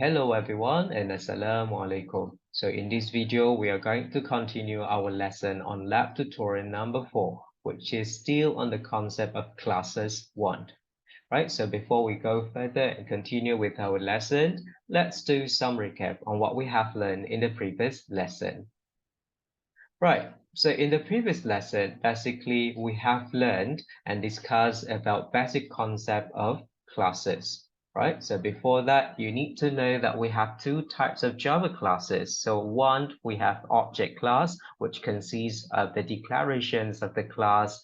Hello everyone and Assalamu alaikum. So in this video, we are going to continue our lesson on lab tutorial number 4, which is still on the concept of classes 1. Right, so before we go further and continue with our lesson, let's do some recap on what we have learned in the previous lesson. Right, so in the previous lesson, basically we have learned and discussed about basic concept of classes, right? So before that, you need to know that we have two types of Java classes. So one, we have object class, which consists of the declarations of the class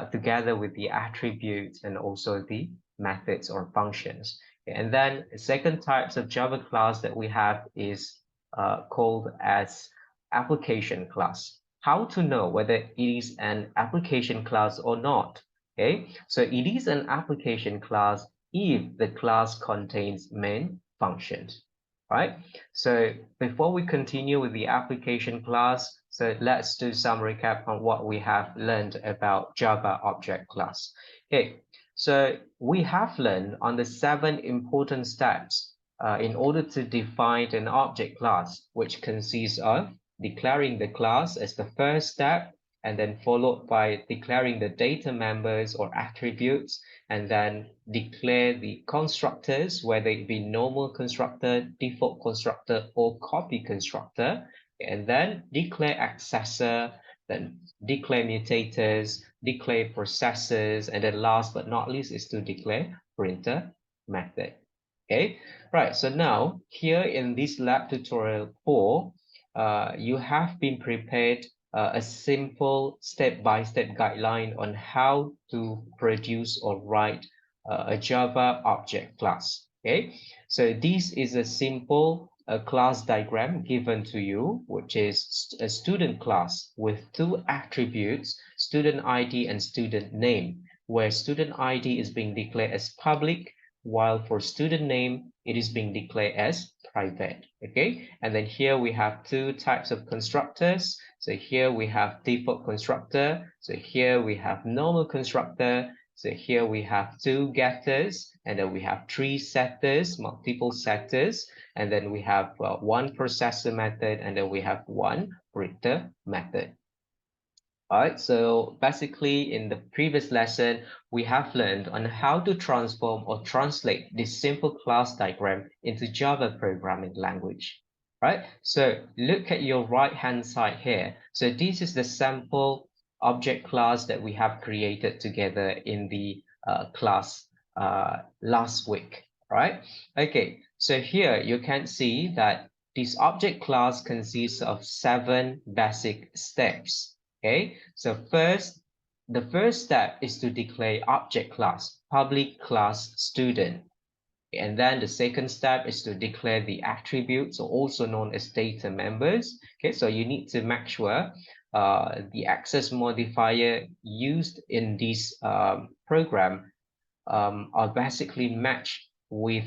together with the attributes and also the methods or functions. And then the second types of Java class that we have is called as application class. How to know whether it is an application class or not? Okay, so it is an application class if the class contains main functions, right? So before we continue with the application class, so let's do some recap on what we have learned about Java object class. Okay, so we have learned on the 7 important steps in order to define an object class, which consists of declaring the class as the first step, and then followed by declaring the data members or attributes, and then declare the constructors, whether it be normal constructor, default constructor, or copy constructor, and then declare accessor, then declare mutators, declare processors, and then last but not least is to declare printer method. Okay, right, so now here in this lab tutorial 4, you have been prepared a simple step-by-step guideline on how to produce or write a Java object class. Okay, so this is a simple class diagram given to you, which is a student class with two attributes, student ID and student name, where student ID is being declared as public, while for student name, it is being declared as private. Okay, and then here we have two types of constructors. So here we have default constructor. So here we have normal constructor. So here we have two getters, and then we have three setters, multiple setters, and then we have one processor method, and then we have one printer method. All right, so basically in the previous lesson, we have learned on how to transform or translate this simple class diagram into Java programming language. Right, so look at your right-hand side here. So this is the sample object class that we have created together in the class last week, right? Okay, so here you can see that this object class consists of 7 basic steps. Okay, so the first step is to declare object class, public class student. And then the second step is to declare the attributes, also known as data members. Okay, so you need to make sure the access modifier used in this program are basically matched with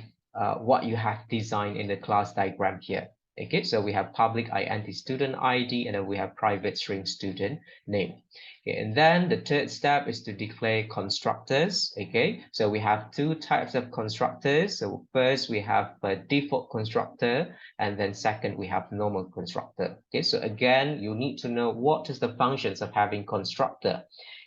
what you have designed in the class diagram here. Okay, so we have public int student ID, and then we have private string student name. Okay, and then the third step is to declare constructors. Okay, so we have two types of constructors. So first we have a default constructor, and then second we have normal constructor. Okay, so again, you need to know what is the functions of having constructor.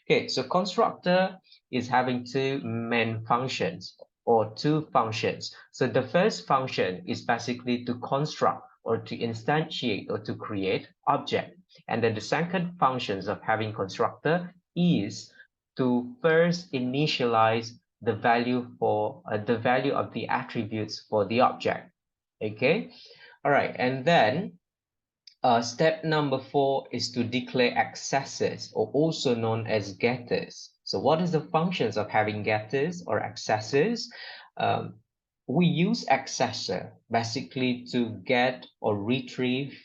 Okay, so constructor is having two main functions or two functions. So the first function is basically to construct or to instantiate or to create object. And then the second functions of having constructor is to first initialize the value for the value of the attributes for the object. Okay, all right, and then step number 4 is to declare accessors, or also known as getters. So what is the functions of having getters or accessors? We use accessor basically to get or retrieve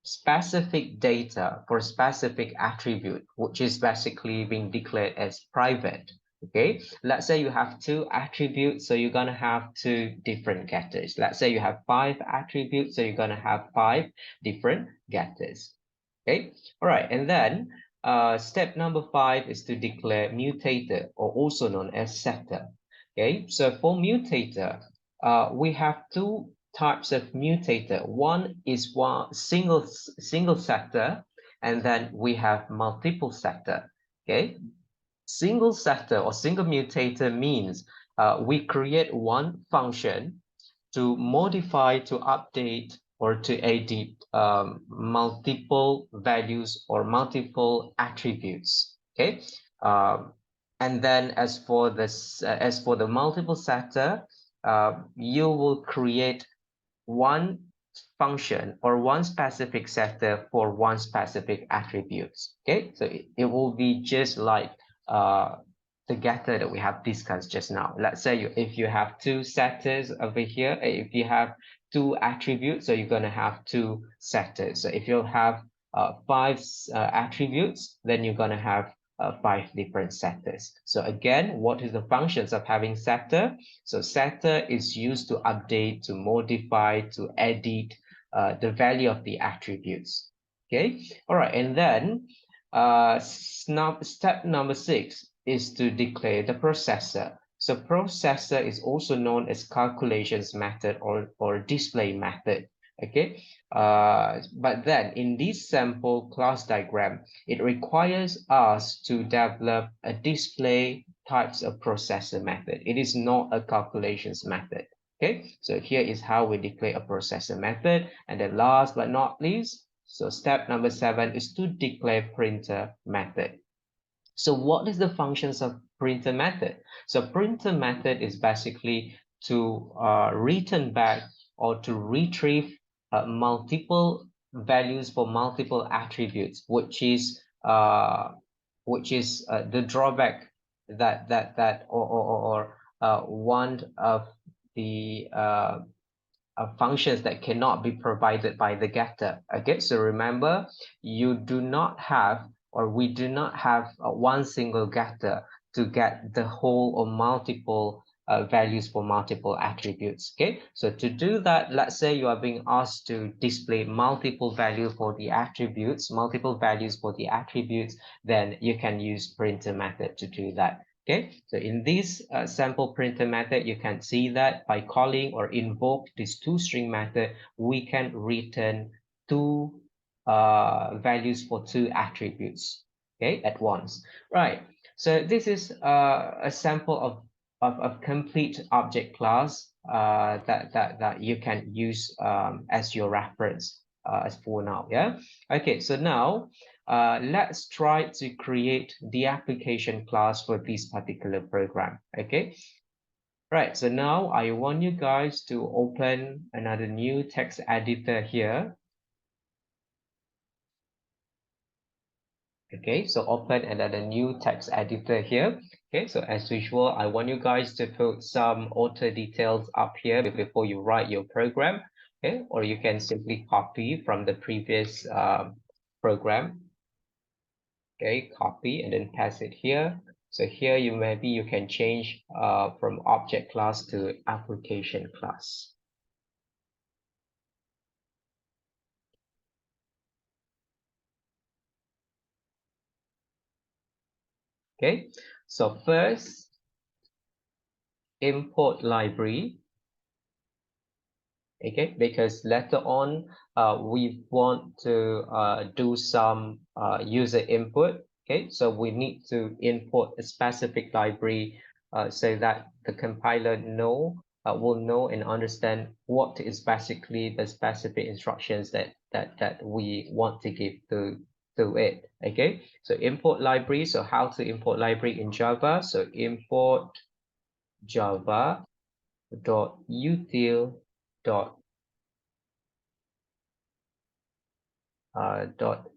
specific data for a specific attribute, which is basically being declared as private. Okay, let's say you have 2 attributes, so you're going to have 2 different getters. Let's say you have 5 attributes, so you're going to have 5 different getters. Okay, all right, and then step number 5 is to declare mutator, or also known as setter. Okay, so for mutator, we have two types of mutator. One is one single sector, and then we have multiple sector. Okay, single sector or single mutator means we create one function to modify, to update, or to edit multiple values or multiple attributes. Okay, um, and then as for the multiple sector, you will create one function or one specific sector for one specific attributes. Okay, so it will be just like uh, the getter that we have discussed just now. Let's say if you have two sectors over here, if you have two attributes, so you're going to have two sectors. So if you have five attributes, then you're going to have five different sectors. So again, what is the functions of having sector? So sector is used to update, to modify, to edit the value of the attributes. Okay, all right, and then step number 6 is to declare the processor. So processor is also known as calculations method or display method. Okay, but then in this sample class diagram, it requires us to develop a display types of processor method. It is not a calculations method. Okay, so here is how we declare a processor method. And then last but not least, so step number 7 is to declare printer method. So what is the functions of printer method? So printer method is basically to return back or to retrieve multiple values for multiple attributes, which is the drawback or one of the functions that cannot be provided by the getter. Okay, so remember, you do not have, or we do not have one single getter to get the whole or multiple values for multiple attributes. Okay, so to do that, let's say you are being asked to display multiple value for the attributes, multiple values for the attributes, then you can use printer method to do that. Okay, so in this sample printer method, you can see that by calling or invoke this toString method, we can return two values for two attributes, okay, at once. Right, so this is a sample of complete object class that you can use as your reference as for now, yeah? Okay, so now let's try to create the application class for this particular program. Okay, right, so now I want you guys to open another new text editor here. Okay, so open another new text editor here. Okay, so as usual, I want you guys to put some author details up here before you write your program. Okay, or you can simply copy from the previous program. Okay, copy and then paste it here. So here you can change from object class to application class. Okay, so first import library. Okay, because later on we want to do some user input. Okay, so we need to import a specific library so that the compiler will know and understand what is basically the specific instructions that we want to give to it. Okay, so import library. So how to import library in Java? So import java dot util dot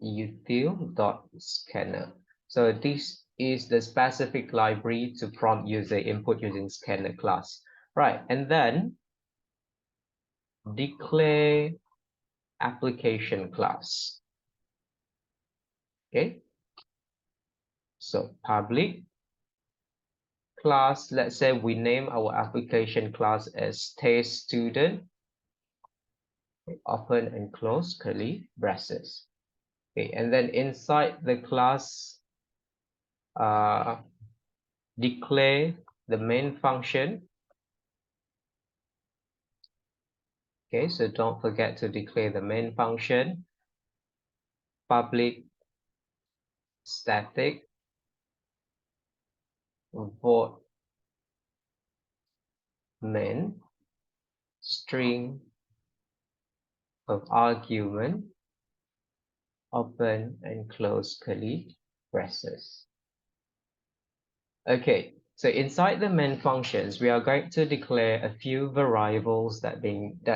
util.scanner. So this is the specific library to prompt user input using scanner class. Right, and then declare application class. Okay, so public class, let's say we name our application class as test student, open and close curly braces. Okay, and then inside the class, uh, declare the main function. Okay, so don't forget to declare the main function, public static void main string of argument, open and close curly braces. Okay, so inside the main functions, we are going to declare a few variables that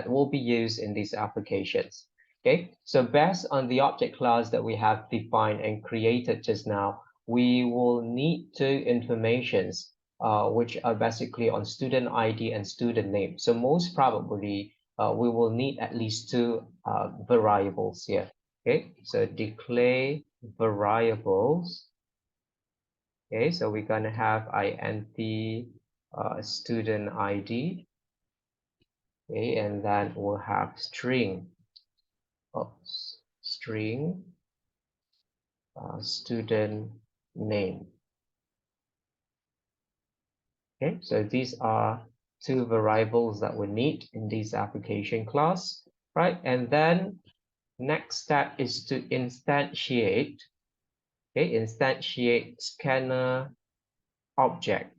will be used in these applications. Okay, so based on the object class that we have defined and created just now, we will need two informations, which are basically on student ID and student name. So most probably, we will need at least two variables here. Okay, so declare variables. Okay, so we're going to have int student ID. Okay, and then we'll have string string student name. Okay, so these are two variables that we need in this application class, right? And then next step is to instantiate, okay, instantiate scanner object,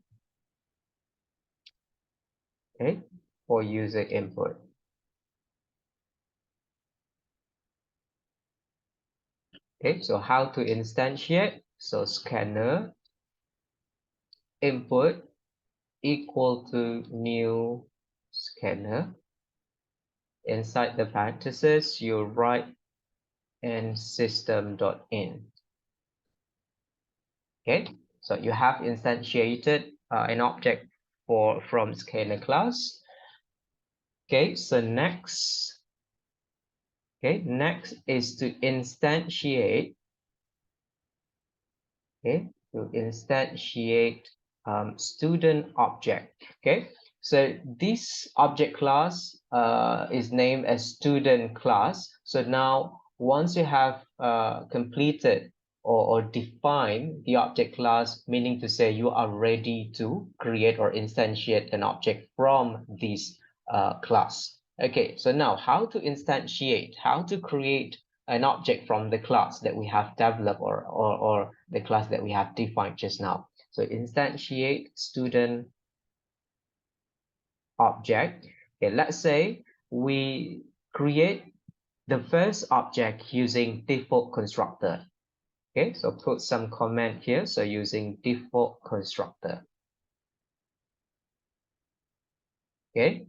okay, for user input. Okay, so how to instantiate? So scanner input equal to new scanner. Inside the parentheses, you write and system.in. Okay, so you have instantiated an object from scanner class. Okay, so next is to instantiate, okay, to instantiate student object. Okay, so this object class is named as student class. So now once you have completed or defined the object class, meaning to say you are ready to create or instantiate an object from this class. Okay, so now how to instantiate, how to create an object from the class that we have developed or the class that we have defined just now. So instantiate student object. Okay, let's say we create the first object using default constructor. Okay, so put some comment here. So using default constructor. Okay,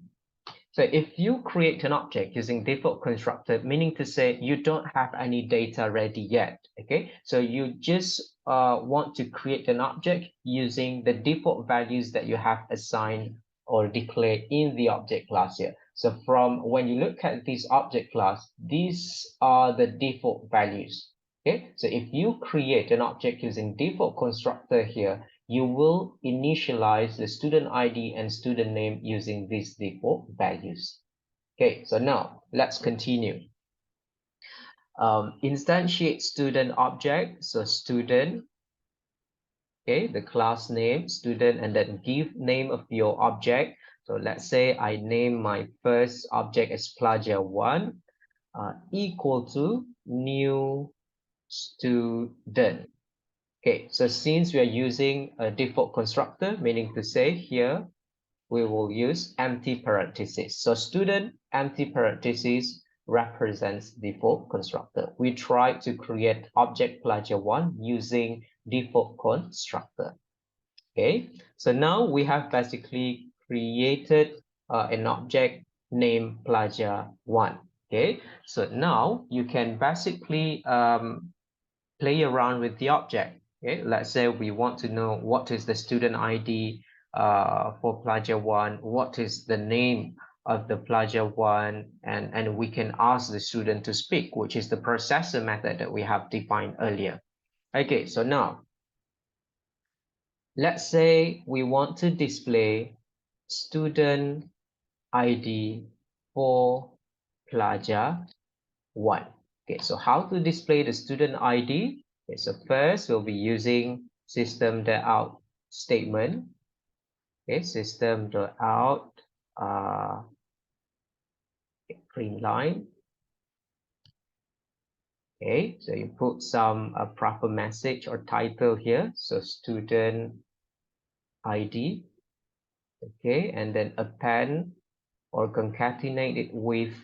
so if you create an object using default constructor, meaning to say you don't have any data ready yet, okay? So you just want to create an object using the default values that you have assigned or declared in the object class here. So from when you look at this object class, these are the default values, okay? So if you create an object using default constructor here, you will initialize the student ID and student name using these default values. Okay, so now let's continue. Instantiate student object, so student, okay, the class name, student, and then give name of your object. So let's say I name my first object as plagia1 equal to new student. Okay, so since we are using a default constructor, meaning to say here, we will use empty parentheses. So student empty parentheses represents default constructor. We try to create object plagia1 using default constructor. Okay, so now we have basically created an object named plagia1. Okay, so now you can basically play around with the object. Okay, let's say we want to know what is the student ID for plagia1, what is the name of the plagia1, and we can ask the student to speak, which is the processor method that we have defined earlier. Okay, so now let's say we want to display student ID for plagia1. Okay, so how to display the student ID? Okay, so first we'll be using system.out statement. Okay, system.out Print line. Okay, so you put some proper message or title here. So student ID. Okay, and then append or concatenate it with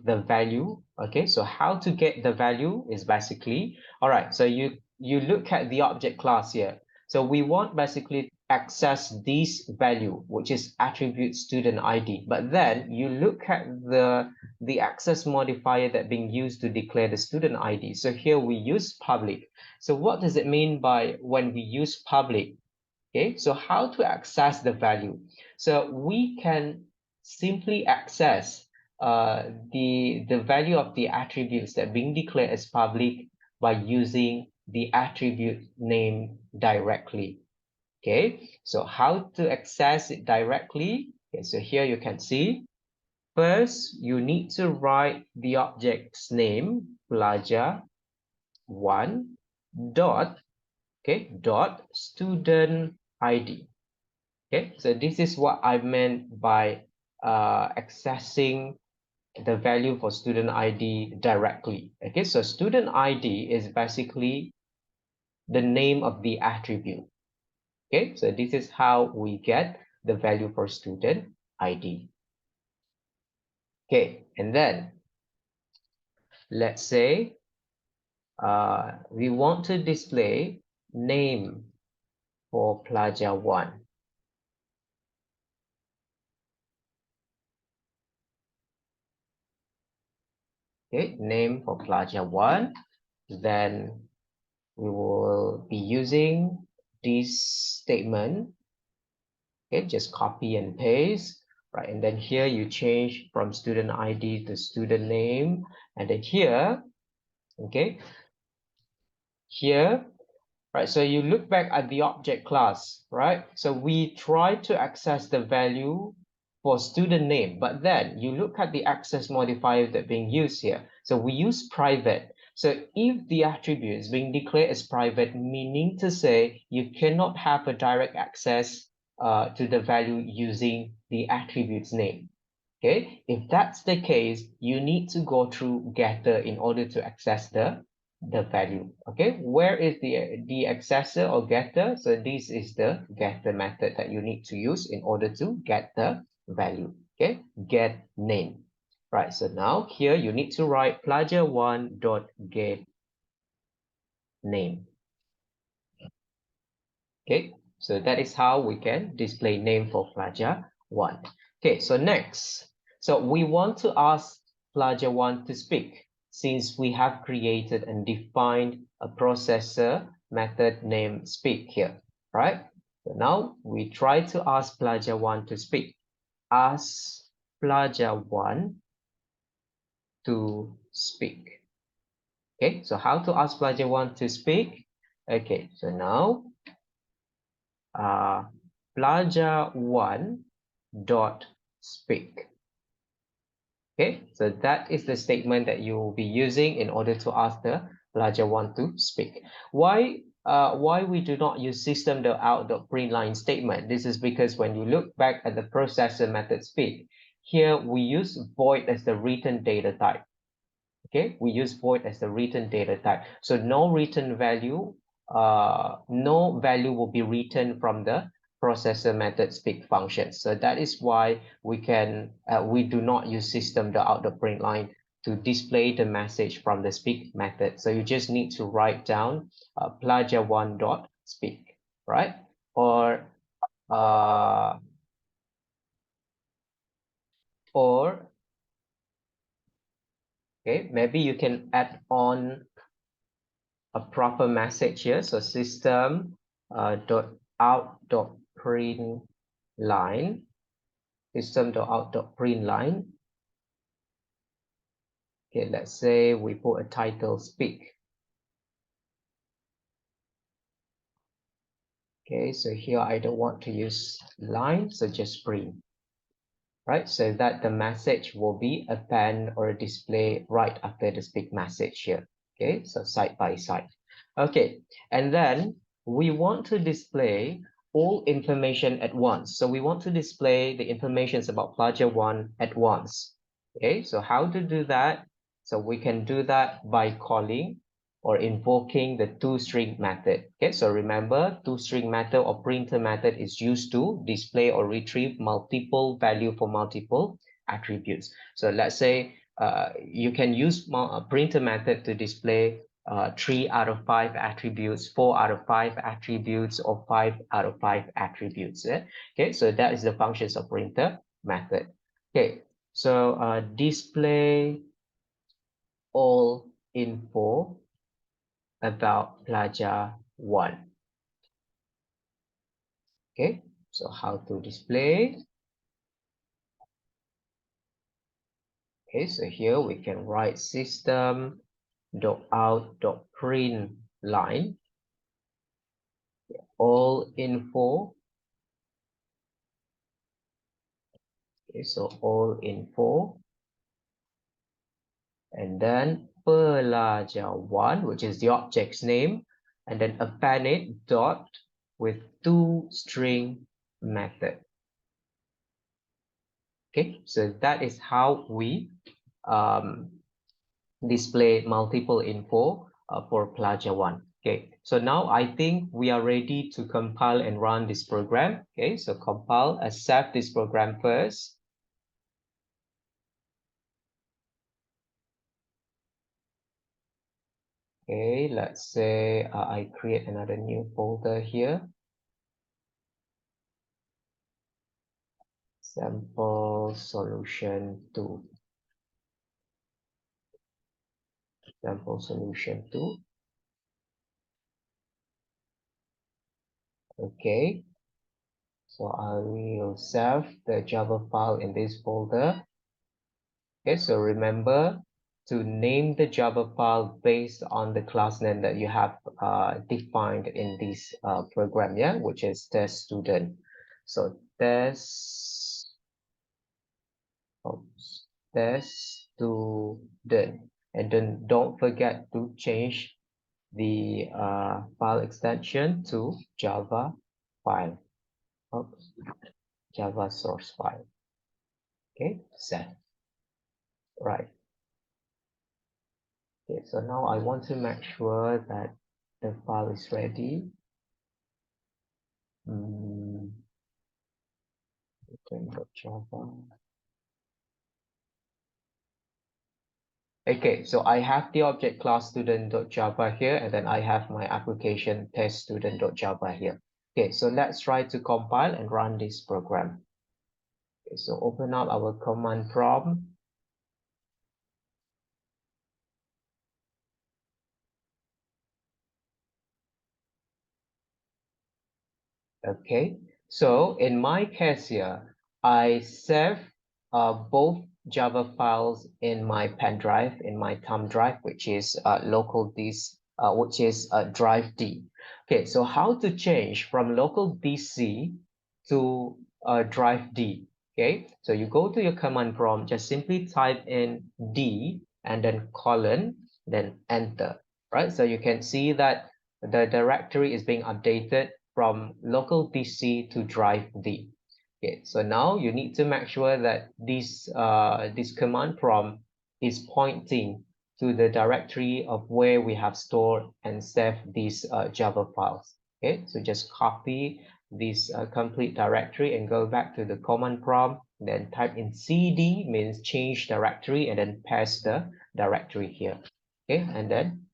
the value. Okay, so how to get the value is basically, all right, so you look at the object class here. So we want basically access this value, which is attribute student ID, but then you look at the access modifier that being used to declare the student ID. So here we use public. So what does it mean by when we use public? Okay, so how to access the value? So we can simply access the value of the attributes that being declared as public by using the attribute name directly. Okay, so how to access it directly? Okay, so here you can see, first you need to write the object's name, pelajar1 dot, okay, dot student ID. Okay, so this is what I meant by accessing the value for student ID directly. Okay, so student ID is basically the name of the attribute. Okay, so this is how we get the value for student ID. Okay, and then let's say we want to display name for pelajar1. Okay, name for pelajar1, then we will be using this statement. Okay, just copy and paste, right? And then here you change from student ID to student name, and then here, okay, here, right? So you look back at the object class, right? So we try to access the value for student name, but then you look at the access modifier that being used here. So we use private. So if the attribute is being declared as private, meaning to say you cannot have a direct access to the value using the attribute's name. Okay, if that's the case, you need to go through getter in order to access the value. Okay, where is the accessor or getter? So this is the getter method that you need to use in order to get the value. Okay, get name. Right, so now here you need to write pelajar1 dot get name. Okay, so that is how we can display name for pelajar1. Okay, so next, so we want to ask pelajar1 to speak, since we have created and defined a processor method named speak here, right? So now we try to ask pelajar1 to speak. Ask pelajar1 to speak. Okay, so how to ask pelajar1 to speak? Okay, so now pelajar1 dot speak. Okay, so that is the statement that you will be using in order to ask the pelajar1 to speak. Why we do not use system.out.println statement? This is because when you look back at the processor method speak, here we use void as the written data type. Okay, we use void as the written data type. So no written value, no value will be written from the processor method speak function. So that is why we do not use system.out.println to display the message from the speak method. So you just need to write down pelajar1 dot speak, right? Or okay, maybe you can add on a proper message here. So system dot out dot print line, system dot out dot print line. Okay, let's say we put a title speak. Okay, so here I don't want to use line, so just print. Right, so that the message will be append or display right after the speak message here. Okay, so side by side. Okay, and then we want to display all information at once. So we want to display the information about Plagia 1 at once. Okay, so how to do that? So we can do that by calling or invoking the toString method. Okay, so remember, toString method or printer method is used to display or retrieve multiple value for multiple attributes. So let's say you can use printer method to display 3 out of 5 attributes, 4 out of 5 attributes, or 5 out of 5 attributes. Okay, so that is the functions of printer method. Okay, so display all info about Plagia 1. Okay, so how to display? Okay, so here we can write system.out.println all info. Okay, so all info, and then pelajaran, which is the object's name, and then append it dot with toString method. Okay, so that is how we display multiple info for Plagia 1. Okay, so now I think we are ready to compile and run this program. Okay, so compile, accept this program first. Okay, let's say I create another new folder here. Sample solution 2. Sample solution 2. Okay, so I will save the Java file in this folder. Okay, so remember to name the Java file based on the class name that you have defined in this program, yeah, which is test student. So test student, and then don't forget to change the file extension to Java file. Oops, Java source file. Okay, set. Right. Okay, so now I want to make sure that the file is ready. Java. Okay, so I have the object class student.java here, and then I have my application test student.java here. Okay, so let's try to compile and run this program. Okay, so open up our command prompt. Okay, so in my case here, I save both Java files in my pen drive, in my thumb drive, which is local disk, which is drive D. Okay, so how to change from local DC to drive D? Okay, so you go to your command prompt, just simply type in D and then colon, then enter, right? So you can see that the directory is being updated from local DC to drive D. Okay, so now you need to make sure that this command prompt is pointing to the directory of where we have stored and saved these Java files. Okay, so just copy this complete directory and go back to the command prompt, then type in cd, means change directory, and then paste the directory here. Okay, and then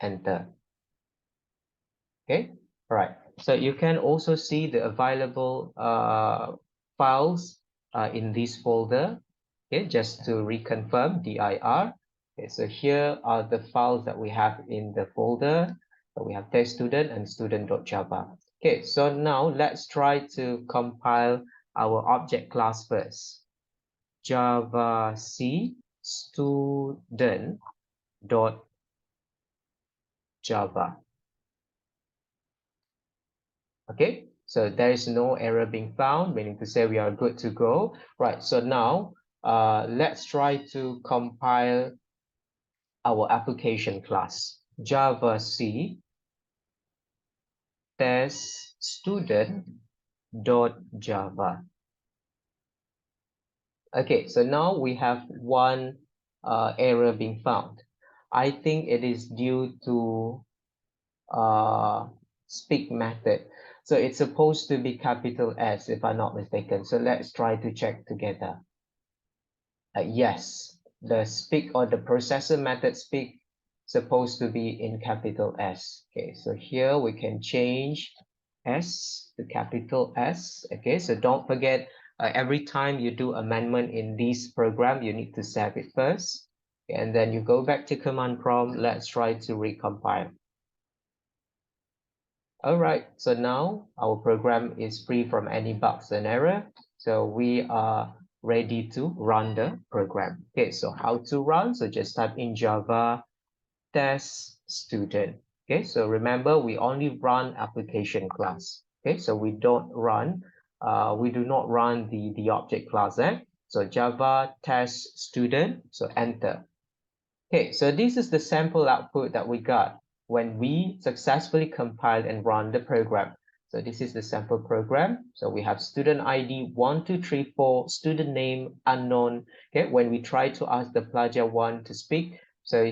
enter. Okay, all right. So you can also see the available files in this folder. Okay, just to reconfirm dir. Okay, so here are the files that we have in the folder. So we have test student and student.java. Okay, so now let's try to compile our object class first. Java C student dot Java. Okay, so there is no error being found, meaning to say we are good to go. Right, so now let's try to compile our application class. Java C test student.java. Okay, so now we have one error being found. I think it is due to speak method. So it's supposed to be capital S if I'm not mistaken. So let's try to check together. Yes, the speak or the processor method speak supposed to be in capital S. Okay, so here we can change S to capital S. Okay, so don't forget every time you do amendment in this program, you need to save it first. And then you go back to command prompt. Let's try to recompile. All right, so now our program is free from any bugs and error. So we are ready to run the program. Okay, so how to run? So just type in Java test student. Okay, so remember we only run application class. Okay, so we do not run the object class. So Java test student. So enter. Okay, so this is the sample output that we got when we successfully compiled and run the program. So this is the sample program. So we have student ID 1234, student name unknown. Okay, when we try to ask the plagia one to speak, so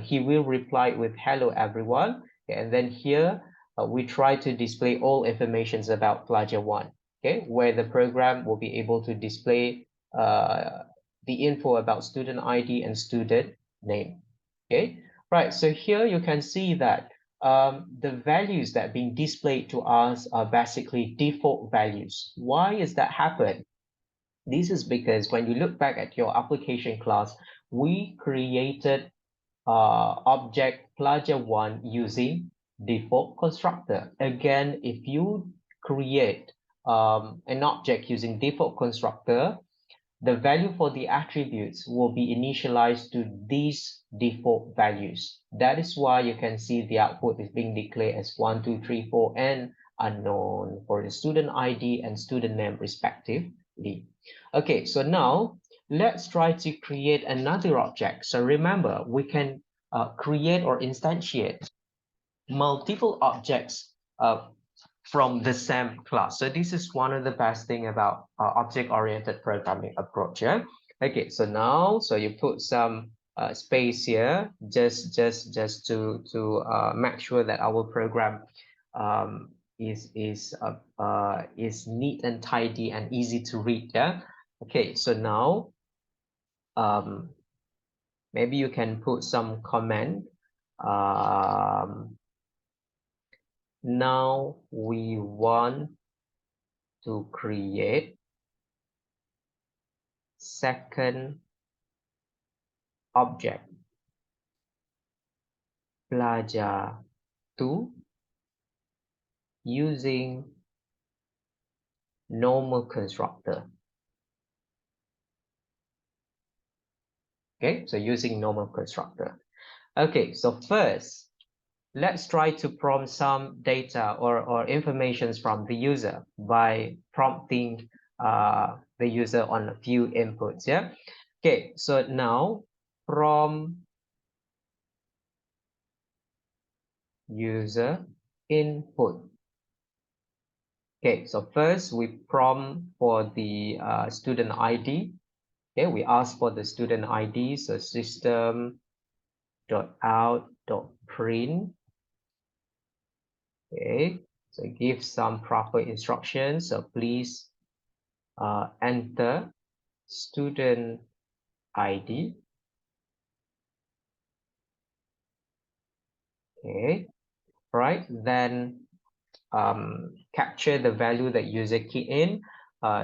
he will reply with hello everyone. Okay, and then here we try to display all informations about plagia one. Okay, where the program will be able to display the info about student ID and student name. Okay, right. So here you can see that the values that are being displayed to us are basically default values. Why is that happen? This is because when you look back at your application class, we created object plagia1 using default constructor. Again, if you create an object using default constructor, the value for the attributes will be initialized to these default values. That is why you can see the output is being declared as 1, 2, 3, 4, and unknown for the student ID and student name respectively. Okay, so now let's try to create another object. So remember, we can create or instantiate multiple objects from the same class. So this is one of the best thing about object-oriented programming approach. Yeah. Okay. So now, so you put some space here, just to make sure that our program um, is neat and tidy and easy to read. Yeah. Okay. So now, um, maybe you can put some comment. Now we want to create second object plagia 2 using normal constructor. Okay, so using normal constructor. Okay, so first, let's try to prompt some data or informations from the user by prompting the user on a few inputs. Yeah. Okay, so now from user input. Okay, so first we prompt for the student ID. Okay, we ask for the student ID, so system.out.print. Okay, so give some proper instructions. So please enter student ID. Okay, right, then capture the value that user key in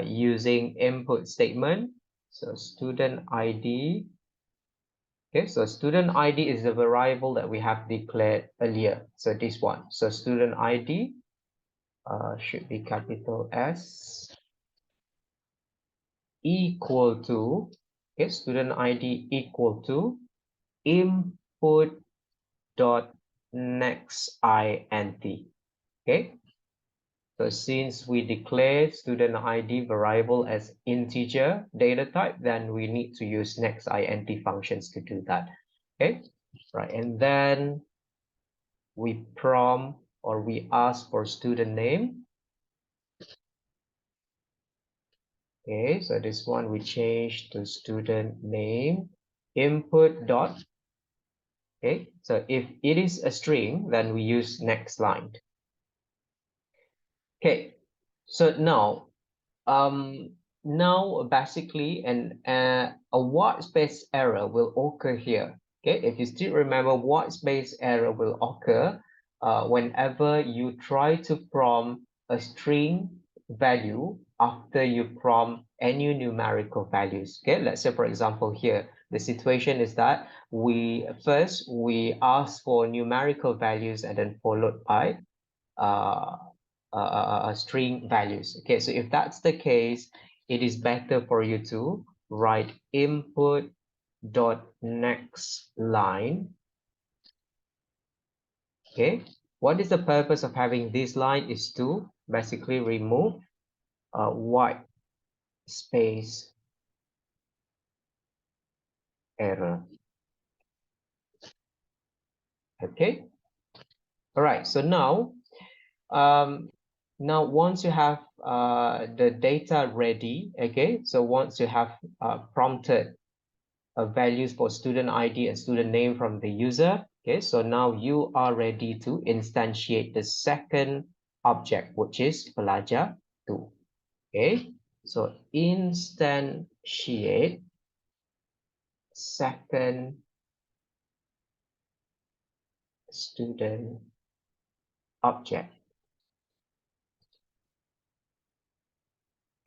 using input statement. So student ID. Okay, so student ID is the variable that we have declared earlier. So this one. So student ID should be capital S equal to, okay, student ID equal to input dot next int. Okay, so since we declare student ID variable as integer data type, then we need to use next int functions to do that. Okay, right, and then we prompt or we ask for student name. Okay, so this one we change to student name input dot. Okay, so if it is a string, then we use next line. Okay, so now basically a white space error will occur here. Okay, if you still remember, white space error will occur whenever you try to prompt a string value after you prompt any numerical values. Okay, let's say for example here the situation is that we ask for numerical values and then followed by uh, string values. Okay, so if that's the case, it is better for you to write input dot next line. Okay, what is the purpose of having this line is to basically remove white space error. Okay, all right, so now once you have the data ready, okay, so once you have prompted values for student ID and student name from the user. Okay, so now you are ready to instantiate the second object, which is pelajar 2. Okay, so instantiate second student object.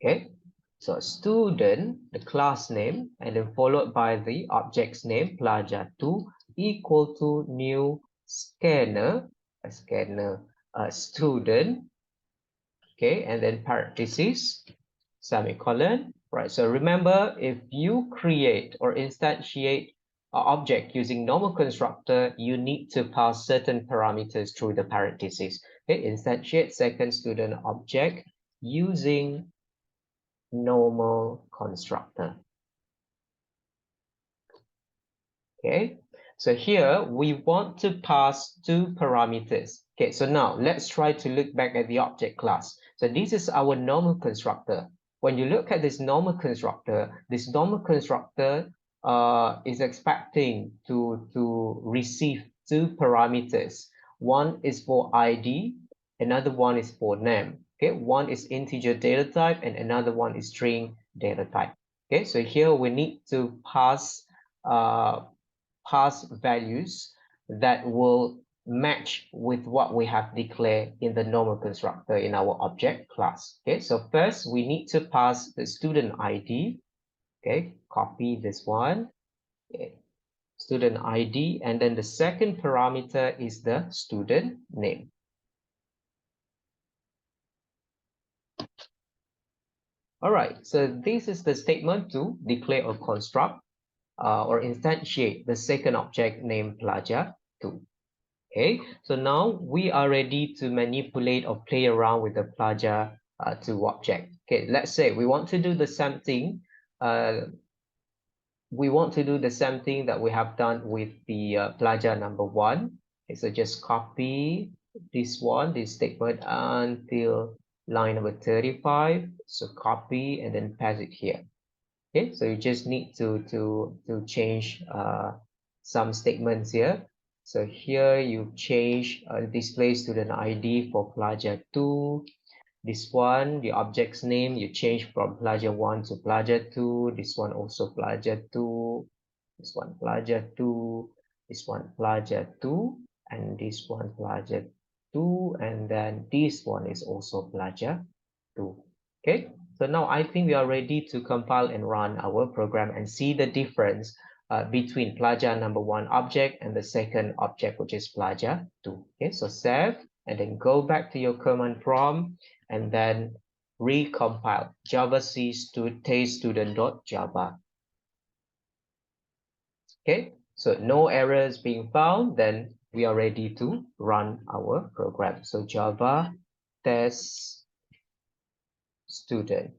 Okay, so student, the class name, and then followed by the object's name, pelajar2, equal to new scanner, student, okay, and then parentheses, semicolon, right? So remember, if you create or instantiate an object using normal constructor, you need to pass certain parameters through the parentheses. Okay, instantiate second student object using normal constructor. Okay, so here we want to pass two parameters. Okay, so now let's try to look back at the object class. So this is our normal constructor. When you look at this normal constructor is expecting to receive two parameters. One is for ID, another one is for name. Okay, one is integer data type and another one is string data type. Okay, so here we need to pass values that will match with what we have declared in the normal constructor in our object class. Okay, so first we need to pass the student ID. Okay, copy this one. Okay. Student ID, and then the second parameter is the student name. All right, so this is the statement to declare or construct or instantiate the second object named pelajar2. Okay, so now we are ready to manipulate or play around with the pelajar2 object. Okay, let's say we want to do the same thing. We want to do the same thing that we have done with the pelajar number 1. Okay, so just copy this statement until line number 35. So copy and then paste it here. Okay, so you just need to change some statements here. So here you change display student ID for pelajar2. This one, the object's name, you change from pelajar1 to pelajar2. This one also pelajar2. This one pelajar2. This one pelajar2. And this one pelajar2. And then this one is also pelajar2. Okay, so now I think we are ready to compile and run our program and see the difference between pelajar number 1 object and the second object, which is pelajar2. Okay, so save and then go back to your command prompt and then recompile javac teststudent.java. Okay, so no errors being found, then we are ready to run our program. So Java test student,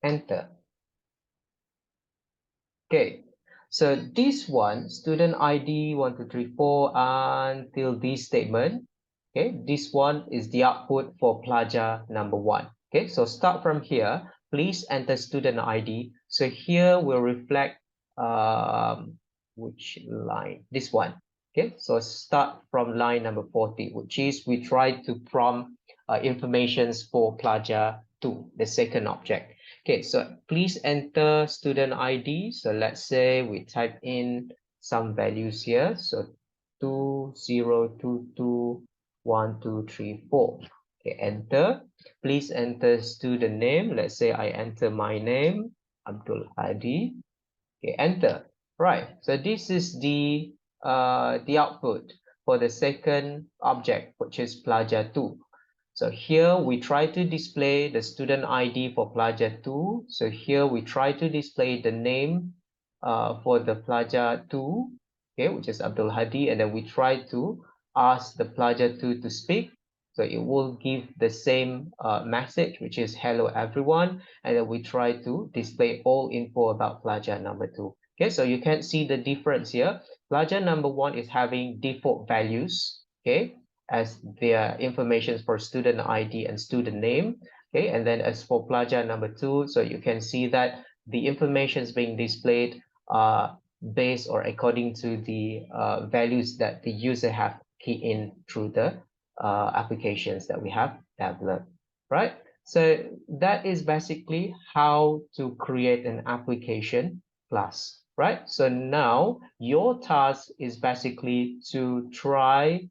enter. Okay, so this one, student ID 1234 until this statement, Okay, this one is the output for pelajar number 1. Okay, so start from here. Please enter student ID. So here will reflect which line? This one. Okay, so start from line number 40, which is we try to prompt informations for pelajar 2, the second object. Okay, so please enter student ID. So let's say we type in some values here. So 2022 1, 2, 3, 4. Okay, enter. Please enter student name. Let's say I enter my name, Abdul Hadi. Okay, enter. Right. So this is the output for the second object, which is pelajar 2. So here we try to display the student ID for pelajar 2. So here we try to display the name for the pelajar 2, okay, which is Abdul Hadi, and then we try to ask the pelajar 2 to speak. So it will give the same message, which is hello everyone, and then we try to display all info about pelajar number 2. Okay, so you can see the difference here. Pelajar number 1 is having default values, okay, as their information for student ID and student name. Okay, and then as for pelajar number 2, so you can see that the information is being displayed based or according to the values that the user have keyed in through the applications that we have developed, right? So that is basically how to create an application class, right? So now your task is basically to try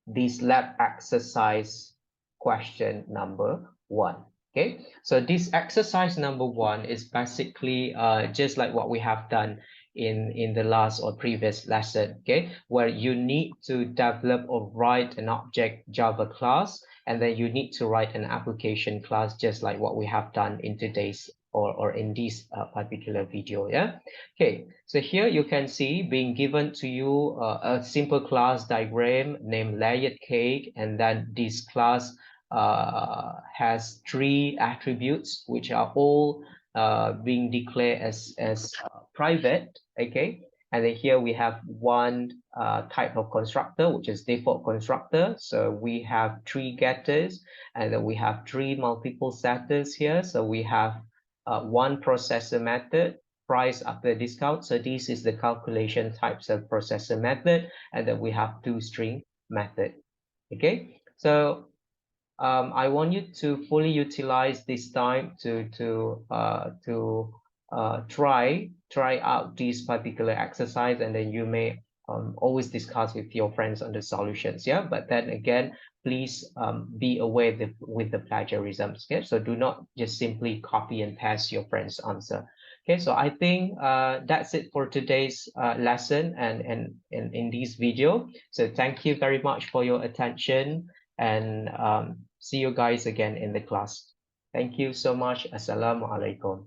this lab exercise question number 1. Okay, so this exercise number 1 is basically just like what we have done in the last or previous lesson, okay, where you need to develop or write an object Java class, and then you need to write an application class just like what we have done in today's or in this particular video. Yeah, okay, so here you can see being given to you a simple class diagram named layered cake, and then this class has 3 attributes which are all being declared as private, okay, and then here we have one type of constructor, which is default constructor. So we have 3 getters, and then we have 3 multiple setters here. So we have one processor method, price after discount. So this is the calculation types of processor method, and then we have toString method. Okay, so I want you to fully utilize this time to try out this particular exercise, and then you may always discuss with your friends on the solutions. Yeah, but then again, please be aware with the plagiarisms. Okay, so do not just simply copy and paste your friend's answer. Okay, so I think that's it for today's lesson and in this video. So thank you very much for your attention, and see you guys again in the class. Thank you so much. Assalamu alaikum.